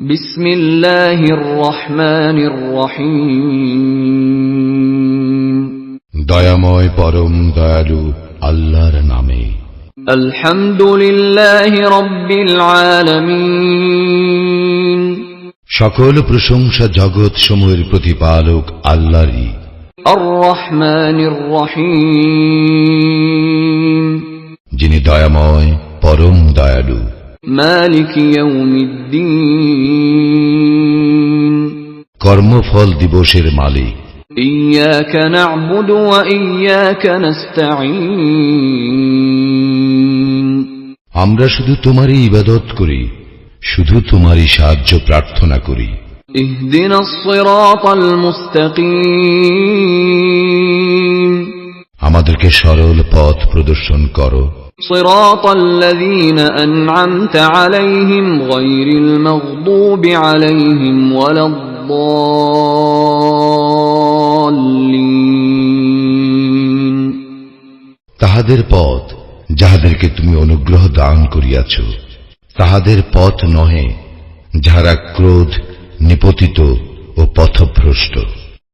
বিসমিল্লাহির রহমানির রহিম। দয়াময় পরম দয়ালু আল্লাহর নামে। আলহামদুলিল্লাহি রাব্বিল আলামিন। সকল প্রশংসা জগৎ সমূহের প্রতিপালক আল্লাহরই। আর রহমানির রহিম। যিনি দয়াময় পরম দয়ালু। মালিক ইয়াউমিদ্দিন। কর্মফল দিবসের মালিক। ইয়্যাকা না'বুদু ওয়া ইয়্যাকা নাস্তাঈন। আমরা শুধু তোমারই ইবাদত করি, শুধু তোমারই সাহায্য প্রার্থনা করি। ইহদিনাস সিরাতাল মুস্তাকিম। আমাদেরকে সরল পথ প্রদর্শন করো। সিরাতাল্লাযীনা আন'আমতা আলাইহিম গায়রিল মাগদুবি আলাইহিম ওয়ালাদ-দাল্লিন। তাহাদের পথ যাহাদেরকে তুমি অনুগ্রহ দান করিয়াছ, তাহাদের পথ নহে যাহারা ক্রোধ, নিপতিত ও পথভ্রষ্ট।